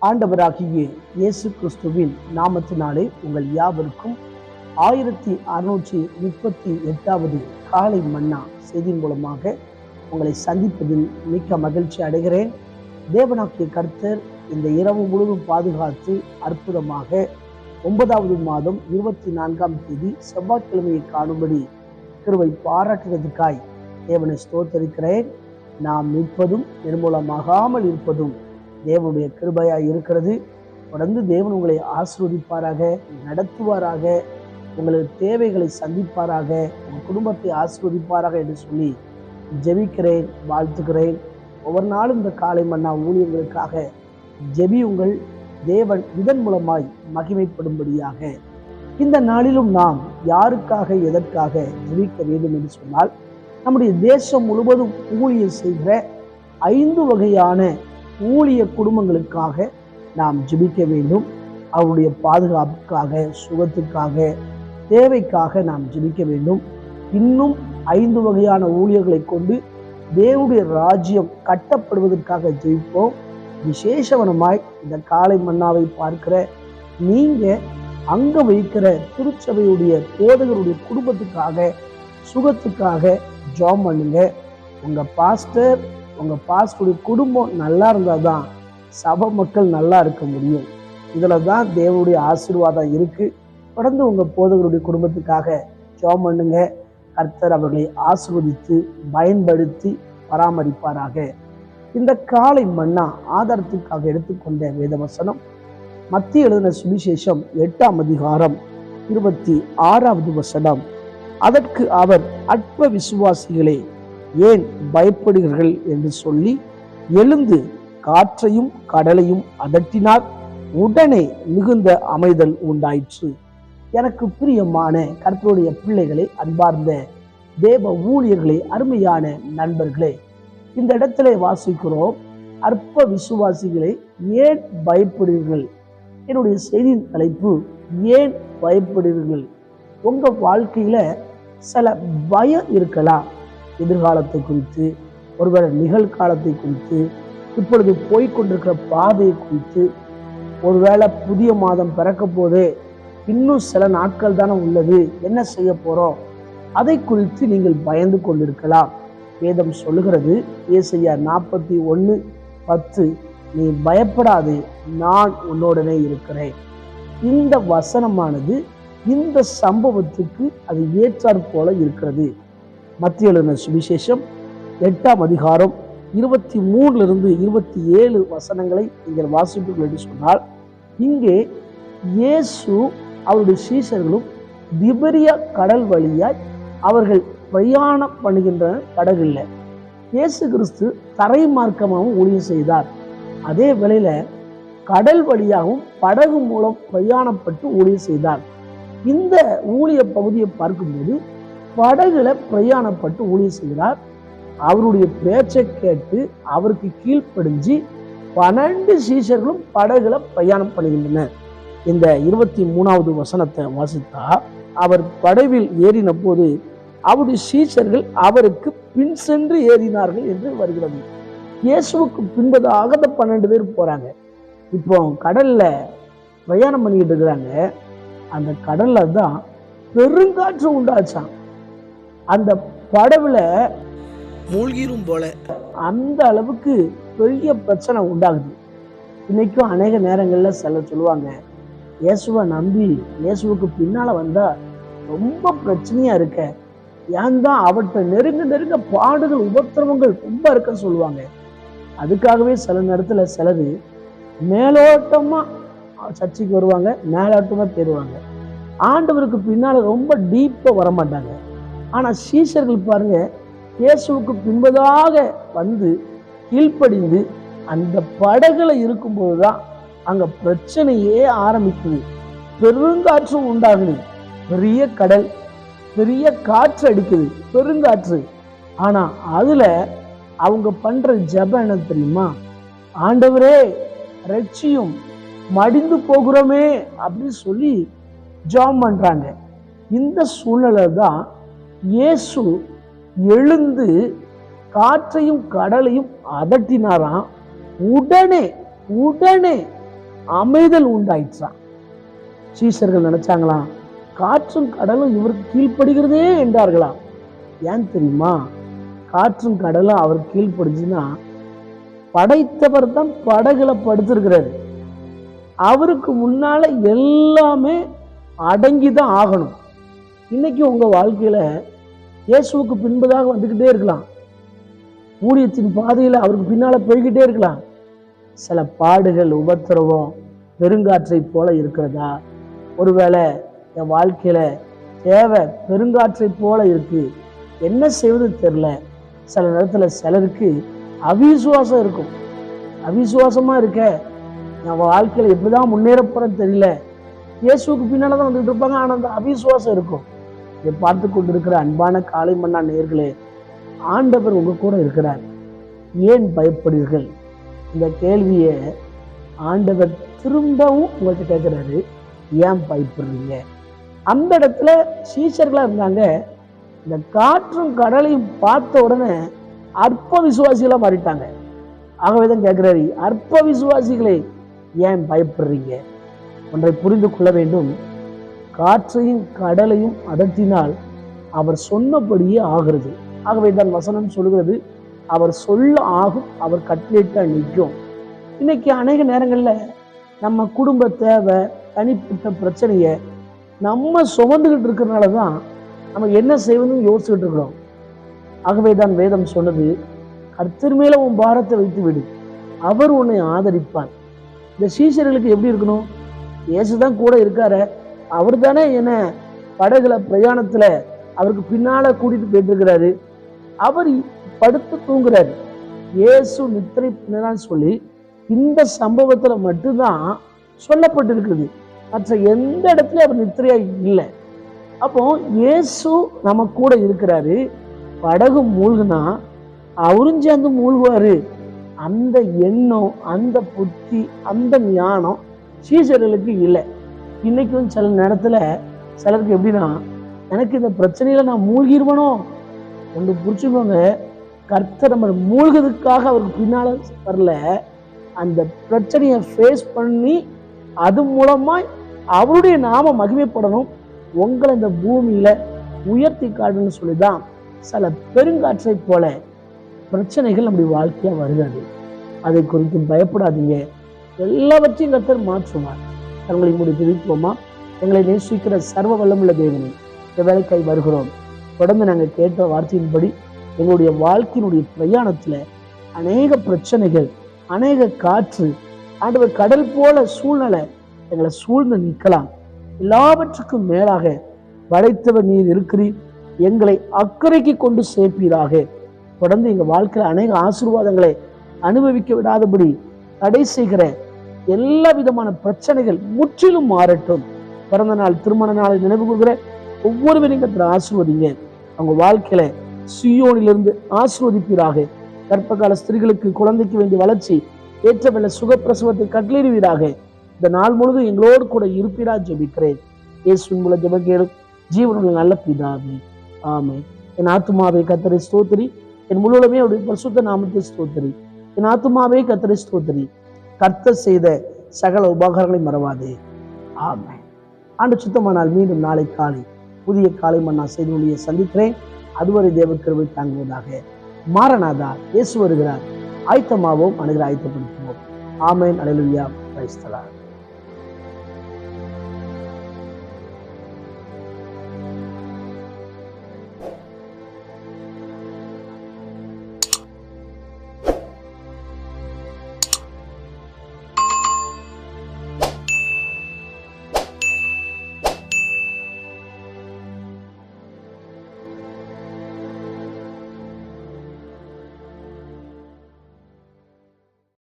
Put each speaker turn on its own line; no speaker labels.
ஆண்டவராகிய இயேசு கிறிஸ்துவின் நாமத்தினாலே உங்கள் யாவருக்கும் 1638வது காலை மன்னா செய்தியின் மூலமாக உங்களை சந்திப்பதில் மிக்க மகிழ்ச்சி அடைகிறேன். தேவனாகிய கர்த்தர் இந்த இரவு முழுவதும் பாதுகாத்து அற்புதமாக 9வது மாதம் 24ஆம் தேதி செவ்வாய்க்கிழமையை காணும்படி கிருபை பாராட்டுவதற்காய் தேவனை ஸ்தோத்தரிக்கிறேன். நாம் நிற்பதும் நிர்மூலமாகாமல் இருப்பதும் தேவனுடைய கிருபையாய் இருக்கிறது. தொடர்ந்து தேவன் உங்களை ஆசீர்வதிப்பாராக, நடத்துவாராக, உங்களது தேவைகளை சந்திப்பாராக, உங்கள் குடும்பத்தை ஆசீர்வதிப்பாராக என்று சொல்லி ஜெபிக்கிறேன், வாழ்த்துக்கிறேன். ஒவ்வொரு நாளும் இந்த காலை மன்னா ஊழியங்களுக்காக ஜெபியுங்கள். தேவன் இதன் மூலமாய் மகிமைப்படும்படியாக. இந்த நாளிலும் நாம் யாருக்காக எதற்காக ஜெபிக்க வேண்டும் என்று சொன்னால், நம்முடைய தேசம் முழுவதும் ஊழியம் செய்கிற 5 வகையான ஊழிய குடும்பங்களுக்காக நாம் ஜெபிக்க வேண்டும். அவருடைய பாதுகாப்புக்காக, சுகத்துக்காக, தேவைக்காக நாம் ஜெபிக்க வேண்டும். இன்னும் 5 வகையான ஊழியர்களை கொண்டு தேவனுடைய ராஜ்யம் கட்டப்படுவதற்காக ஜெபிப்போம். விசேஷவனமாய் இந்த காலை மன்னாவை பார்க்கிற நீங்க அங்க வைக்கிற திருச்சபையுடைய போதகருடைய குடும்பத்துக்காக, சுகத்துக்காக ஜெபம் பண்ணுங்க. உங்க பாஸ்டருடைய குடும்பம் நல்லா இருந்தால் தான் சபை மக்கள் நல்லா இருக்க முடியும். இதில் தான் தேவனுடைய ஆசீர்வாதம் இருக்கு. தொடர்ந்து உங்க போதகருடைய குடும்பத்துக்காக ஜெபம் பண்ணுங்க. கர்த்தர் அவர்களை ஆசீர்வதித்து பயன்படுத்தி பராமரிப்பாராக. இந்த காலை மன்னா ஆதாரத்துக்காக எடுத்துக்கொண்ட வேதவசனம் மத்திய எழுதின சுவிசேஷம் 8ஆம் அதிகாரம் 26வது வசனம். அதற்கு அவர், அற்ப விசுவாசிகளே, ஏன் பயப்படுகிறீர்கள் என்று சொல்லி எழுந்து காற்றையும் கடலையும் அதட்டினார். உடனே மிகுந்த அமைதல் உண்டாயிற்று. எனக்கு பிரியமான கர்த்தருடைய பிள்ளைகளே, அன்பார்ந்த தேவ ஊழியர்களே, அருமையான நண்பர்களே, இந்த இடத்திலே வாசிக்கிறோம், அற்ப விசுவாசிகளை ஏன் பயப்படுகிறீர்கள். என்னுடைய செய்தியின் தலைப்பு, ஏன் பயப்படுகிறீர்கள். உங்க வாழ்க்கையில சில பயம் இருக்கலாம். எதிர்காலத்தை குறித்து, ஒருவேளை நிகழ்காலத்தை குறித்து, இப்பொழுது போய்கொண்டிருக்கிற பாதையை குறித்து, ஒருவேளை புதிய மாதம் பிறக்க போதே, இன்னும் சில நாட்கள் தானே உள்ளது, என்ன செய்ய போறோம், அதை குறித்து நீங்கள் பயந்து கொண்டிருக்கலாம். வேதம் சொல்லுகிறது, ஏசாயா 41:10, நீ பயப்படாதே, நான் உன்னோடனே இருக்கிறேன். இந்த வசனமானது இந்த சம்பவத்துக்கு அது ஏற்றாற் போல இருக்கிறது. மத்திய எழுதின சுவிசேஷம் 8ஆம் அதிகாரம் 23 27 வசனங்களை நீங்கள் வாசிப்பீர்கள் என்று சொன்னால், இங்கே இயேசு அவருடைய சீஷர்களும் திபெரியா கடல் வழியாய் அவர்கள் பிரயாணம் பண்ணுகின்ற படகுல இயேசு கிறிஸ்து தரை மார்க்கமாகவும் ஊழியம் செய்தார். அதே வேளையில கடல் வழியாகவும் படகு மூலம் பிரயாணப்பட்டு ஊழியம் செய்தார். இந்த ஊழிய பகுதியை பார்க்கும்போது படகுல பிரயாணப்பட்டு ஊழியம் செய்கிறார். அவருடைய பேச்சை கேட்டு அவருக்கு கீழ்ப்படிஞ்சு 12 சீஷர்களும் படகுல பிரயாணம் பண்ணுகின்றனர். இந்த 23வது வசனத்தை வாசித்தா, அவர் படவில் ஏறின போது அவருடைய சீஷர்கள் அவருக்கு பின் சென்று ஏறினார்கள் என்று வருகிறது. இயேசுவுக்கு பின்பதாக அந்த 12 பேர் போறாங்க. இப்போ கடல்ல பிரயாணம் பண்ணிக்கிட்டு இருக்கிறாங்க. அந்த கடல்ல தான் பெருங்காற்று உண்டாச்சான். அந்த படவுல மூழ்கிரும் போல அந்த அளவுக்கு பெரிய பிரச்சனை உண்டாகுது. இன்னைக்கும் அநேக நேரங்கள்ல சிலர் சொல்லுவாங்க, இயேசுவை நம்பி இயேசுவுக்கு பின்னால வந்தா ரொம்ப பிரச்சனையா இருக்க, ஏன் தான் அவற்றை நெருங்க பாடுகள் உபத்திரவங்கள் ரொம்ப இருக்குன்னு சொல்லுவாங்க. அதுக்காகவே சில நேரத்துல சிலர் மேலோட்டமா சர்ச்சைக்கு வருவாங்க, மேலோட்டமா தேடுவாங்க. ஆண்டவருக்கு பின்னால ரொம்ப டீப்பா வரமாட்டாங்க. ஆனா சீஷர்கள் பாருங்க, இயேசுவுக்கு பின்பதாக வந்து கீழ்ப்படிந்து அந்த படகுல இருக்கும்போதுதான் அங்க பிரச்சனையே ஆரம்பிக்குது. பெருங்காற்று உண்டாகுது, பெரிய கடல், பெரிய காற்று அடிக்குது, பெருங்காற்று. ஆனா அதுல அவங்க பண்ற ஜெபம் என்ன தெரியுமா? ஆண்டவரே ரட்சியும், மடிந்து போகிறோமே அப்படின்னு சொல்லி ஜெபம் பண்றாங்க. இந்த சூழ்நிலை தான் இயேசு எழுந்து காற்றையும் கடலையும் அதட்டினாராம். உடனே உடனே அமைதல் உண்டாயிற்றான். சீஷர்கள் நினைச்சாங்களாம், காற்றும் கடலும் இவருக்கு கீழ்ப்படுகிறதே என்றார்களாம். ஏன் தெரியுமா? காற்றும் கடலும் அவர் கீழ்ப்படுச்சுன்னா படைத்தவர் தான் படகுல படுத்திருக்கிறாரு. அவருக்கு முன்னால எல்லாமே அடங்கிதான் ஆகணும். இன்னைக்கு உங்க வாழ்க்கையில இயேசுவுக்கு பின்பதாக வந்துகிட்டே இருக்கலாம். ஊழியத்தின் பாதையில அவருக்கு பின்னால போய்கிட்டே இருக்கலாம். சில பாடுகள், உபத்திரவம் பெருங்காற்றை போல இருக்கிறதா? ஒருவேளை என் வாழ்க்கையில தேவை பெருங்காற்றை போல இருக்கு, என்ன செய்வது தெரியல. சில நேரத்துல சிலருக்கு அவிசுவாசம் இருக்கும். அவிசுவாசமா இருக்க, என் வாழ்க்கையில எப்படிதான் முன்னேற போறேன்னு தெரியல. இயேசுக்கு பின்னால்தான் வந்துட்டு இருப்பாங்க, ஆனா அந்த அவிசுவாசம் இருக்கும். இதை பார்த்து கொண்டிருக்கிற அன்பான காலை மன்னா நேயர்களே, ஆண்டவர் உங்க கூட இருக்கிறார். ஏன் பயப்படுவீர்கள்? இந்த கேள்வியை ஆண்டவர் திரும்பவும் உங்கள்கிட்ட கேட்கிறாரு. ஏன் பயப்படுறீங்க? அந்த இடத்துல சீஷர்களா இருந்தாங்க. இந்த காற்றும் கடலையும் பார்த்த உடனே அற்ப விசுவாசிகளா மாறிட்டாங்க. ஆகவேதான் கேட்கிறாரு, அற்ப விசுவாசிகளே ஏன் பயப்படுறீங்க? ஒன்றை புரிந்து கொள்ள வேண்டும். காற்றையும் கடலையும் அதட்டினால் அவர் சொன்னபடியே ஆகிறது. ஆகவேதான் வசனம் சொல்கிறது, அவர் சொல்ல ஆகும், அவர் கட்டளையிட்ட நிற்கும். இன்னைக்கு அநேக நேரங்கள்ல நம்ம குடும்ப தேவை, தனிப்பட்ட பிரச்சனையை நம்ம சுமந்துகிட்டு இருக்கிறதுனாலதான் நம்ம என்ன செய்வதுன்னு யோசிச்சுட்டு இருக்கிறோம். ஆகவேதான் வேதம் சொன்னது, கர்த்தர் மேல உன் பாரத்தை வைத்து விடு, அவர் உன்னை ஆதரிப்பார். இந்த சீஷர்களுக்கு எப்படி இருக்கணும்? இயேசுதான் கூட இருக்காரு, அவர் தானே என்ன படகுல பிரயாணத்துல அவருக்கு பின்னால கூட்டிட்டு போயிட்டு இருக்கிறாரு, அவர் படுத்து தூங்குறாரு, இயேசு நித்திரை பின்னான்னு சொல்லி இந்த சம்பவத்துல மட்டும்தான் சொல்லப்பட்டிருக்குது. மற்ற எந்த இடத்துலயும் அவர் நித்திரையா இல்லை. அப்போ இயேசு நம்ம கூட இருக்கிறாரு, படகு மூழ்குனா அவரும் சேர்ந்து மூழ்குவாரு. அந்த எண்ணம், அந்த புத்தி, அந்த ஞானம் சீஷர்களுக்கு இல்லை. இன்னைக்கும் சில நேரத்துல சிலருக்கு எப்படின்னா, எனக்கு இந்த பிரச்சனையில நான் மூழ்கிடுவனோ ஒன்று புரிச்சுக்கோங்க. கர்த்தர் நம்ம மூழ்கிறதுக்காக அவருக்கு பின்னால வரல, அந்த பிரச்சனையை ஃபேஸ் பண்ணி அது மூலமா அவருடைய நாம மகிமைப்படணும், உங்களை இந்த பூமியில உயர்த்தி காட்டுன்னு சொல்லிதான் சில பெருங்காற்றை போல பிரச்சனைகள் நம்முடைய வாழ்க்கையா வருகிறது. அதை குறித்து பயப்படாதீங்க, எல்லாவற்றையும் கர்த்தர் மாற்றுவார். தங்களை மூடி பிரிப்போமா? எங்களை நேசிக்கிற சர்வ வல்லமுள்ள தேவனே, இந்த வேலைக்காய் வருகிறோம். தொடர்ந்து நாங்கள் கேட்ட வார்த்தையின்படி எங்களுடைய வாழ்க்கையினுடைய பிரயாணத்துல அநேக பிரச்சனைகள், அநேக காற்று, ஆண்டவர் கடல் போல சூழ்நிலை எங்களை சூழ்ந்து நிற்கலாம். எல்லாவற்றுக்கும் மேலாக படைத்தவர் நீர் இருக்கிறீர், எங்களை அக்கறைக்கு கொண்டு சேர்ப்பீராக. தொடர்ந்து எங்க வாழ்க்கையில அநேக ஆசீர்வாதங்களை அனுபவிக்க விடாதபடி தடை செய்கிற எல்லா விதமான பிரச்சனைகள் முற்றிலும் மாறட்டும். பிறந்த நாள், திருமண நாளை நினைவு கூறுகிற ஒவ்வொருவரையும் கர்த்தர் ஆசீர்வதிங்க. அவங்க வாழ்க்கையில சியோனிலிருந்து ஆசீர்வதிப்பீராக. கர்ப்பகால ஸ்திரீகளுக்கு குழந்தைக்கு வேண்டிய வளர்ச்சி, ஏற்றவல்ல சுகப்பிரசவத்தை கட்டளையிடுவீராக. இந்த நாள் முழுவதும் எங்களோடு கூட இருப்பீரா ஜெபிக்கிறேன். இயேசுவின் மூலம் ஜெபம் கேளும் ஜீவனுள்ள நல்ல பிதாவே, ஆமென். என் ஆத்துமாவே கர்த்தரை ஸ்தோத்திரி, என் முழுவதுமே அவருடைய பரிசுத்த நாமத்தை ஸ்தோத்திரி. என் ஆத்துமாவே கர்த்தரை ஸ்தோத்திரி, கர்த்தர் செய்த சகல உபகாரங்களை மறவாதே. ஆமென். ஆண்டு சுத்தமானால் மீண்டும் நாளை காலை புதிய காலை மன்னா செய்தியை சந்திக்கிறேன். அதுவரை தேவ கிருபை தாங்குவதாக. மாரநாதா, இயேசு வருகிறார். ஆயத்தமாவோம், அணுகிற ஆயத்தப்படுத்துவோம். ஆமென். அல்லேலூயா. Praise the Lord.